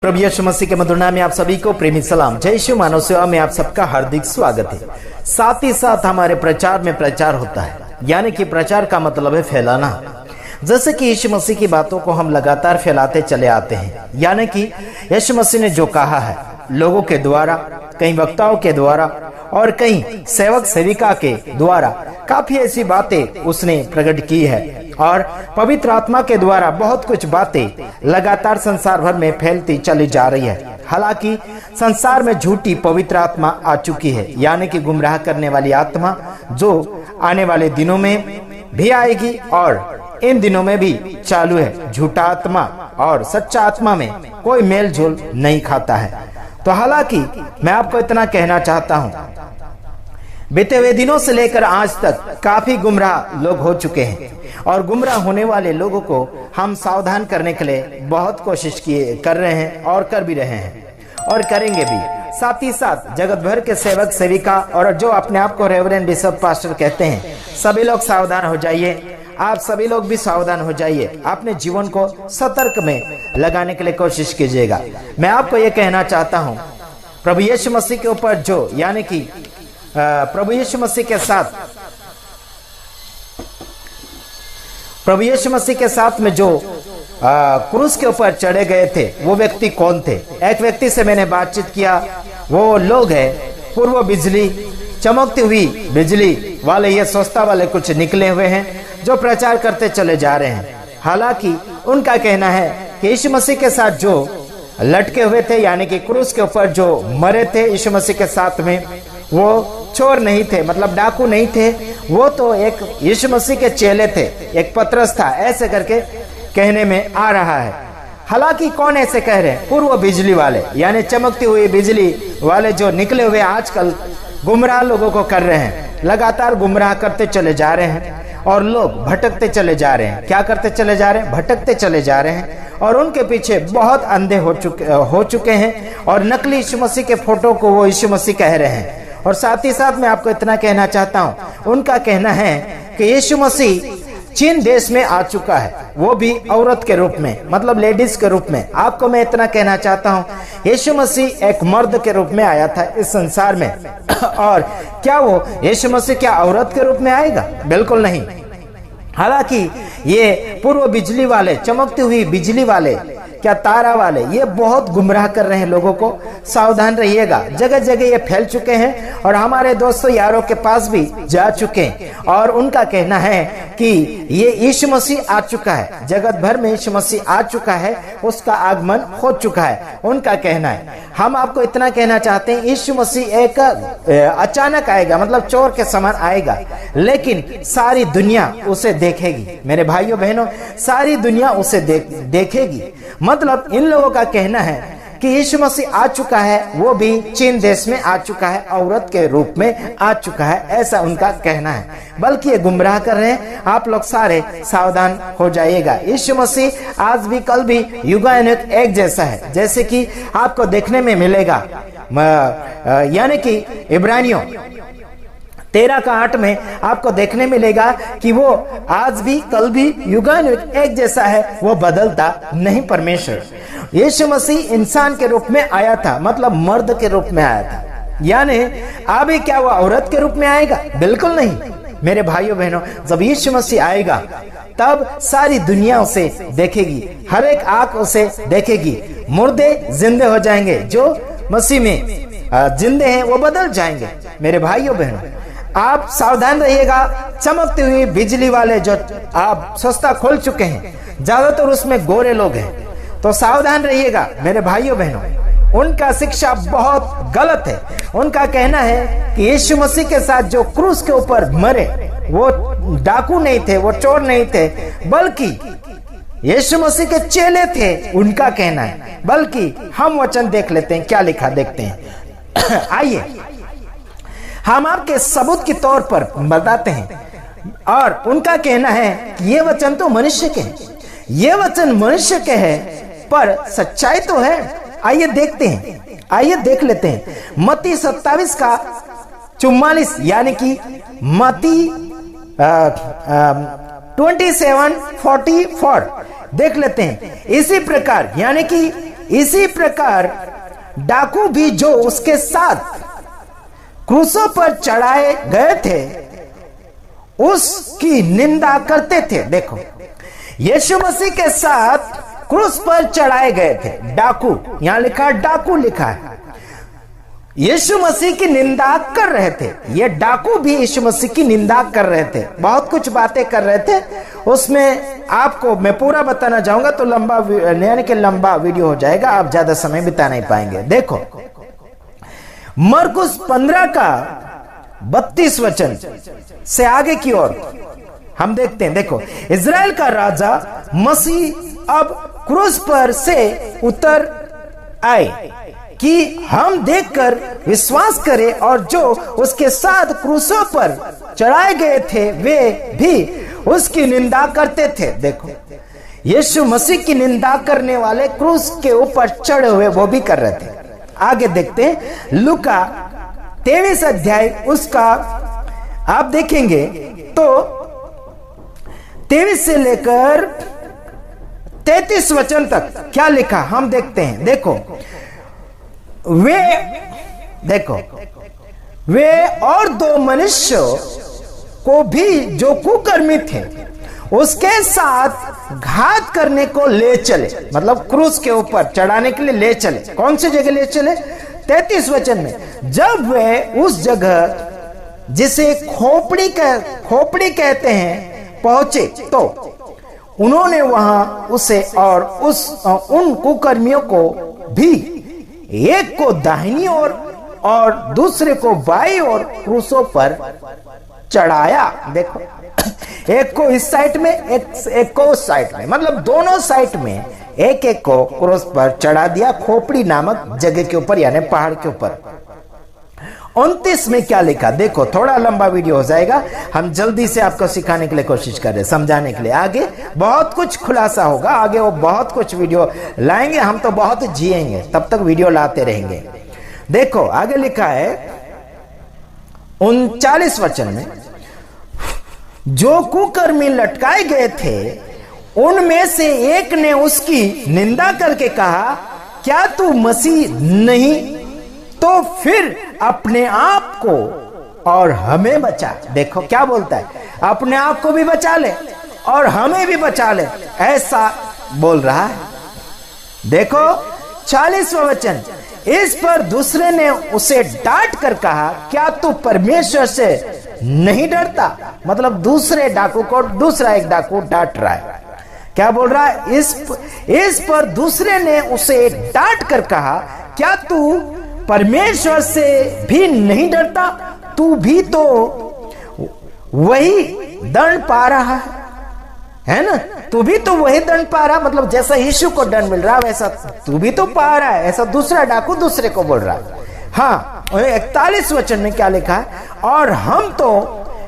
प्रभु यीशु मसीह के मधुर नाम में आप सभी को प्रेमी सलाम। जय यीशु मानव सेवा में आप सबका हार्दिक स्वागत है। साथ ही साथ हमारे प्रचार में प्रचार होता है, यानी कि प्रचार का मतलब है फैलाना। जैसे कि यीशु मसीह की बातों को हम लगातार फैलाते चले आते हैं, यानी कि यीशु मसीह ने जो कहा है लोगों के द्वारा, कई वक्ताओं के द्वारा और कई सेवक सेविका के द्वारा काफी ऐसी बातें उसने प्रकट की है और पवित्र आत्मा के द्वारा बहुत कुछ बातें लगातार संसार भर में फैलती चली जा रही है। हालांकि संसार में झूठी पवित्र आत्मा आ चुकी है, यानी कि गुमराह करने वाली आत्मा, जो आने वाले दिनों में भी आएगी और इन दिनों में भी चालू है। झूठा आत्मा और सच्चा आत्मा में कोई मेल जोल नहीं खाता है। तो हालांकि मैं आपको इतना कहना चाहता हूं, बीते हुए दिनों से लेकर आज तक काफी गुमराह लोग हो चुके हैं और गुमराह होने वाले लोगों को हम सावधान करने के लिए बहुत कोशिश कर रहे हैं और कर भी रहे हैं और करेंगे भी। साथ ही साथ जगत भर के सेवक सेविका और जो अपने आप को रेवरेंड बिशप पास्टर कहते हैं, सभी लोग सावधान हो जाइए। आप सभी लोग भी सावधान हो जाइए, अपने जीवन को सतर्क में लगाने के लिए कोशिश कीजिएगा। मैं आपको ये कहना चाहता हूँ, प्रभु यीशु मसीह के ऊपर जो, यानी कि प्रभु यीशु मसीह के साथ में जो क्रूस के ऊपर चढ़े गए थे, वो व्यक्ति कौन थे? एक व्यक्ति से मैंने बातचीत किया, वो लोग है पूर्व बिजली, चमकती हुई बिजली वाले, ये सस्ता वाले कुछ निकले हुए हैं जो प्रचार करते चले जा रहे हैं। हालांकि उनका कहना है कि यीशु मसीह के साथ जो लटके हुए थे, यानी कि क्रूस के ऊपर जो मरे थे यीशु मसीह के साथ में, वो चोर नहीं थे, मतलब डाकू नहीं थे, वो तो एक यीशु मसीह के चेले थे, एक पतरस था, ऐसे करके कहने में आ रहा है। हालांकि कौन ऐसे कह रहे हैं? पूर्व बिजली वाले, यानी चमकती हुई बिजली वाले जो निकले हुए आजकल गुमराह लोगों को कर रहे हैं, लगातार गुमराह करते चले जा रहे हैं और लोग भटकते चले जा रहे हैं। क्या करते चले जा रहे हैं? भटकते चले जा रहे हैं और उनके पीछे बहुत अंधे हो चुके हैं और नकली यीशु मसीह के फोटो को वो यीशु मसीह कह रहे हैं। और साथ ही साथ मैं आपको इतना कहना चाहता हूँ, उनका कहना है कि यीशु मसीह चीन देश में आ चुका है, वो भी औरत के रूप में, मतलब लेडीज के रूप में। आपको मैं इतना कहना चाहता हूँ, यीशु मसीह एक मर्द के रूप में आया था इस संसार में और क्या वो यीशु मसीह क्या औरत के रूप में आएगा? बिल्कुल नहीं। हालांकि ये पूर्व बिजली वाले, चमकती हुई बिजली वाले, क्या तारा वाले, ये बहुत गुमराह कर रहे हैं लोगों को। सावधान रहिएगा, जगह जगह ये फैल चुके हैं और हमारे दोस्तों यारों के पास भी जा चुके हैं और उनका कहना है कि ये यीशु मसीह आ चुका है, जगत भर में यीशु मसीह आ चुका है, उसका आगमन हो चुका है, उनका कहना है। हम आपको इतना कहना चाहते हैं, यीशु मसीह एक अचानक आएगा, मतलब चोर के समान आएगा, लेकिन सारी दुनिया उसे देखेगी। मेरे भाइयों बहनों, सारी दुनिया उसे देखेगी। मतलब इन लोगों का कहना है कि यीशु मसीह आ चुका है, वो भी चीन देश में आ चुका है, औरत के रूप में आ चुका है, ऐसा उनका कहना है। बल्कि ये गुमराह कर रहे हैं। आप लोग सारे सावधान हो जाइएगा। यीशु मसीह आज भी कल भी युगानुयुग एक जैसा है, जैसे कि आपको देखने में मिलेगा, यानी कि इब्रानियों 13:8 में आपको देखने मिलेगा कि वो आज भी कल भी युगानुयुग एक जैसा है, वो बदलता नहीं परमेश्वर। यीशु मसीह इंसान के रूप में आया था, मतलब मर्द के रूप में आया था, यानी अभी क्या वो औरत के रूप में आएगा? बिल्कुल नहीं। मेरे भाइयों बहनों, जब यीशु मसीह आएगा तब सारी दुनिया उसे देखेगी, हर एक आंख उसे देखेगी। मुर्दे जिंदे हो जाएंगे, जो मसीह में जिंदे हैं वो बदल जाएंगे। मेरे भाइयों बहनों, आप सावधान रहिएगा। चमकती हुई बिजली वाले जो आप सस्ता खोल चुके हैं, ज्यादातर उसमें गोरे लोग हैं, तो सावधान रहिएगा मेरे भाइयों बहनों। उनका शिक्षा बहुत गलत है। उनका कहना है कि यीशु मसीह के साथ जो क्रूस के ऊपर मरे, वो डाकू नहीं थे, वो चोर नहीं थे, बल्कि यीशु मसीह के चेले थे, उनका कहना है। बल्कि हम वचन देख लेते हैं, क्या लिखा देखते हैं। आइए हम आपके सबूत के तौर पर बताते हैं। और उनका कहना है कि ये वचन तो मनुष्य के हैं, ये वचन मनुष्य के हैं, पर सच्चाई तो है। आइए देखते हैं, आइए देख लेते हैं। मत्ती 27:44, यानी कि मत्ती 27:44 देख लेते हैं। इसी प्रकार यानी कि इसी प्रकार डाकू भी जो उसके साथ क्रूसों पर चढ़ाए गए थे उसकी निंदा करते थे। देखो, यीशु मसीह के साथ क्रूस पर चढ़ाए गए थे डाकू, यहां लिखा डाकू लिखा है, यीशु मसीह की निंदा कर रहे थे। ये डाकू भी यीशु मसीह की निंदा कर रहे थे, बहुत कुछ बातें कर रहे थे। उसमें आपको मैं पूरा बताना चाहूंगा तो लंबा यानी कि लंबा वीडियो हो जाएगा, आप ज्यादा समय बिता नहीं पाएंगे। देखो मरकुस 15 का 32 वचन से आगे की ओर हम देखते हैं। देखो, इजराइल का राजा मसीह अब क्रूस पर से उतर आए कि हम देखकर विश्वास करें, और जो उसके साथ क्रूसों पर चढ़ाए गए थे वे भी उसकी निंदा करते थे। देखो, यीशु मसीह की निंदा करने वाले क्रूस के ऊपर चढ़े हुए वो भी कर रहे थे। आगे देखते हैं लूका 23 अध्याय, उसका आप देखेंगे तो 23 से लेकर 33 वचन तक क्या लिखा हम देखते हैं। वे और 2 मनुष्य को भी जो कुकर्मी थे उसके साथ घात करने को ले चले, मतलब क्रूस के ऊपर चढ़ाने के लिए ले चले। कौन सी जगह ले चले? 33 वचन में, जब वे उस जगह जिसे खोपड़ी कहते हैं पहुंचे तो उन्होंने वहां उसे और उन कुकर्मियों को भी, एक को दाहिनी ओर और दूसरे को बाईं ओर क्रूसों पर चढ़ाया। देखो, एक को इस साइड में, एक को उस साइड में, मतलब दोनों साइड में एक एक को क्रूस पर चढ़ा दिया, खोपड़ी नामक जगह के ऊपर, यानी पहाड़ के ऊपर। 29 में क्या लिखा देखो, थोड़ा लंबा वीडियो हो जाएगा, हम जल्दी से आपको सिखाने के लिए कोशिश कर रहे, समझाने के लिए। आगे बहुत कुछ खुलासा होगा, आगे वो बहुत कुछ वीडियो लाएंगे, हम तो बहुत जिएंगे, तब तक वीडियो लाते रहेंगे। देखो आगे लिखा है 39 वचन में, जो कुकर्मी लटकाए गए थे उनमें से एक ने उसकी निंदा करके कहा, क्या तू मसीह नहीं तो फिर अपने आप को और हमें बचा। देखो क्या बोलता है, अपने आप को भी बचा ले और हमें भी बचा ले, ऐसा बोल रहा है। देखो 40वां वचन, इस पर दूसरे ने उसे डांट कर कहा, क्या तू परमेश्वर से नहीं डरता। मतलब दूसरे डाकू को दूसरा एक डाकू डांट रहा है, क्या बोल रहा है, इस पर दूसरे ने उसे डांट कर कहा, क्या तू परमेश्वर से भी नहीं डरता, तू भी तो वही दंड पा रहा है ना, तू भी तो वही दंड पा रहा, मतलब जैसा यीशु को दंड मिल रहा वैसा तू भी तो पा रहा है, ऐसा दूसरा डाकू दूसरे को बोल रहा है। हाँ, 41 वचन में क्या लिखा है, और हम तो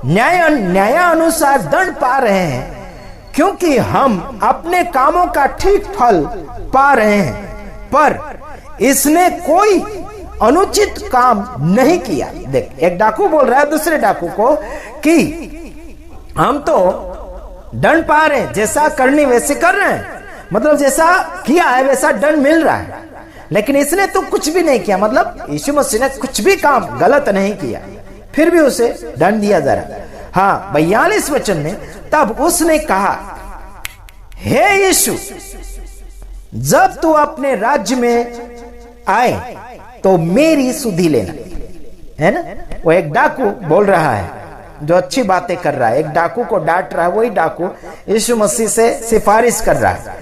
न्यायानुसार दंड पा रहे हैं क्योंकि हम अपने कामों का ठीक फल पा रहे हैं, पर इसने कोई अनुचित काम नहीं किया। देख, एक डाकू बोल रहा है दूसरे डाकू को कि हम तो दंड पा रहे हैं, जैसा करनी वैसे कर रहे हैं, मतलब जैसा किया है वैसा दंड मिल रहा है, लेकिन इसने तो कुछ भी नहीं किया, मतलब यीशु मसीह ने कुछ भी काम गलत नहीं किया, फिर भी उसे दंड दिया जा रहा। हाँ, 42 वचन में, तब उसने कहा, हे यीशु, जब तू अपने राज्य में आए तो मेरी सुधि लेना। है ना, वो एक डाकू बोल रहा है जो अच्छी बातें कर रहा है, एक डाकू को डांट रहा है, वही डाकू यीशु मसीह से सिफारिश कर रहा है।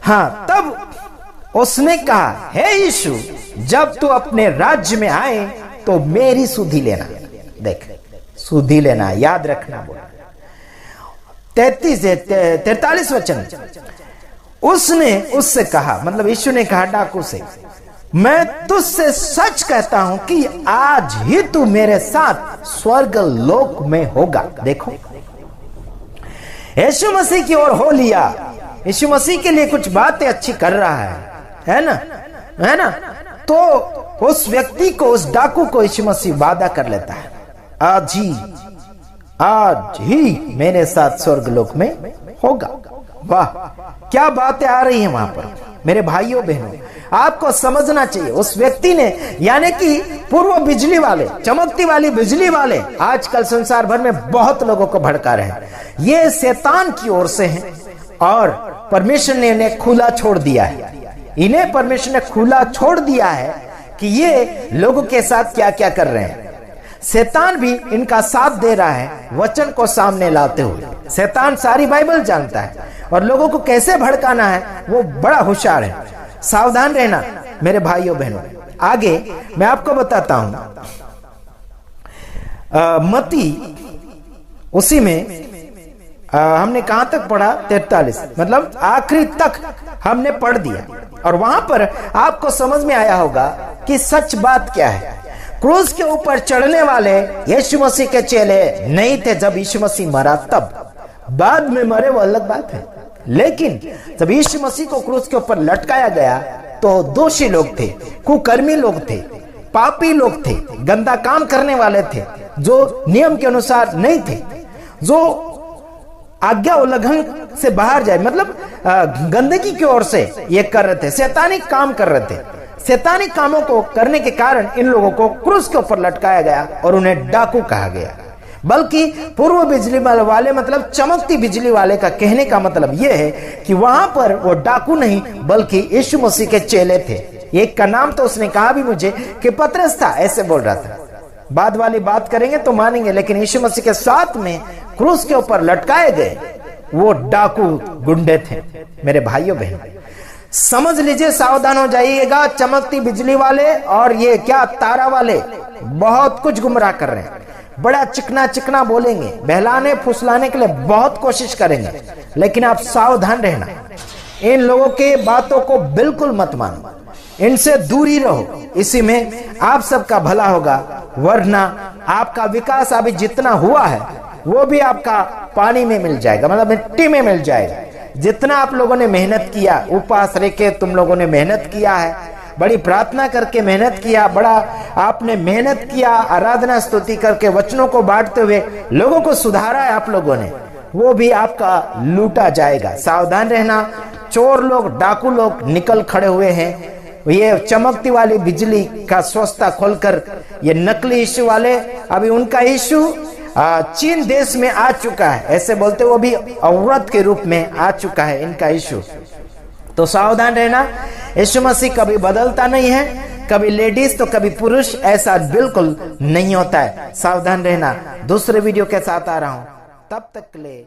हाँ, तब उसने कहा, हे यीशु, जब तू अपने राज्य में आए तो मेरी सुधि लेना। देख, सुधि लेना याद रखना बोला। 43 वचन, उसने उससे कहा, मतलब यीशु ने कहा डाकू से, मैं तुझसे सच कहता हूं कि आज ही तू मेरे साथ स्वर्ग लोक में होगा। देखो, यीशु मसीह की ओर हो लिया, यीशु मसीह के लिए कुछ बातें अच्छी कर रहा है ना, है ना, तो उस व्यक्ति को, उस डाकू को यीशु मसीह वादा कर लेता है, आज ही मेरे साथ स्वर्ग लोक में होगा। वाह, क्या बातें आ रही हैं वहां पर मेरे भाइयों बहनों। आपको समझना चाहिए। उस व्यक्ति ने, यानी कि पूर्व बिजली वाले, चमकती वाली बिजली वाले आजकल संसार भर में बहुत लोगों को भड़का रहे हैं। ये शैतान की ओर से हैं और परमेश्वर ने इन्हें खुला छोड़ दिया है। इन्हें परमेश्वर ने खुला छोड़ दिया है कि ये लोगों के साथ क्या क्या कर रहे हैं। शैतान भी इनका साथ दे रहा है वचन को सामने लाते हुए। शैतान सारी बाइबल जानता है और लोगों को कैसे भड़काना है वो बड़ा होशियार है। सावधान रहना मेरे भाइयों बहनों। आगे मैं आपको बताता हूं, मत्ती उसी में हमने कहां तक पढ़ा, 43, मतलब आखिरी तक हमने पढ़ दिया और वहां पर आपको समझ में आया होगा कि सच बात क्या है। क्रूस के ऊपर चढ़ने वाले यीशु मसीह के चेले नहीं थे जब यीशु मसीह मरा, तब बाद में मरे वो अलग बात है। लेकिन जब यीशु मसीह को क्रूस के ऊपर लटकाया गया तो दोषी लोग थे, कुकर्मी लोग थे, पापी लोग थे, गंदा काम करने वाले थे, जो नियम के अनुसार नहीं थे, जो आज्ञा उल्लंघन से बाहर जाए, मतलब गंदगी की ओर से ये कर रहे थे, शैतानिक काम कर रहे थे। शैतानिक कामों को करने के कारण इन लोगों को क्रूस के ऊपर लटकाया गया और उन्हें डाकू कहा गया। बल्कि पूर्व बिजली वाले मतलब चमकती बिजली वाले का कहने का मतलब यह है कि वहां पर वो डाकू नहीं बल्कि यीशु मसीह के चेले थे। एक का नाम तो उसने कहा भी मुझे कि पतरस था, ऐसे बोल रहा था। बाद वाली बात करेंगे तो मानेंगे, लेकिन यीशु मसीह के साथ में क्रूस के ऊपर लटकाए गए वो डाकू गुंडे थे। मेरे भाइयों बहनों समझ लीजिए, सावधान हो जाइएगा। चमकती बिजली वाले और ये क्या तारा वाले बहुत कुछ गुमराह कर रहे हैं। बड़ा चिकना चिकना बोलेंगे, बहलाने फुसलाने के लिए बहुत कोशिश करेंगे, लेकिन आप सावधान रहना। इन लोगों के बातों को बिल्कुल मत मानो, इनसे दूरी रहो। इसी में आप सबका भला होगा, वरना आपका विकास अभी जितना हुआ है वो भी आपका पानी में मिल जाएगा, मतलब मिट्टी में मिल जाएगा। जितना आप लोगों ने मेहनत किया, उपवास रह के तुम लोगों ने मेहनत किया है, बड़ी प्रार्थना करके मेहनत किया, बड़ा आपने मेहनत किया, आराधना स्तुति करके वचनों को बांटते हुए लोगों को सुधारा है आप लोगों ने, वो भी आपका लूटा जाएगा। सावधान रहना। चोर लोग, डाकू लोग निकल खड़े हुए हैं। ये चमकती वाली बिजली का सस्ता खोलकर ये नकली यीशु वाले, अभी उनका यीशु चीन देश में आ चुका है, ऐसे बोलते वो भी औरत के रूप में आ चुका है इनका यीशु। तो सावधान रहना। यीशु मसीह कभी बदलता नहीं है, कभी लेडीज तो कभी पुरुष, ऐसा बिल्कुल नहीं होता है। सावधान रहना। दूसरे वीडियो के साथ आ रहा हूं, तब तक के लिए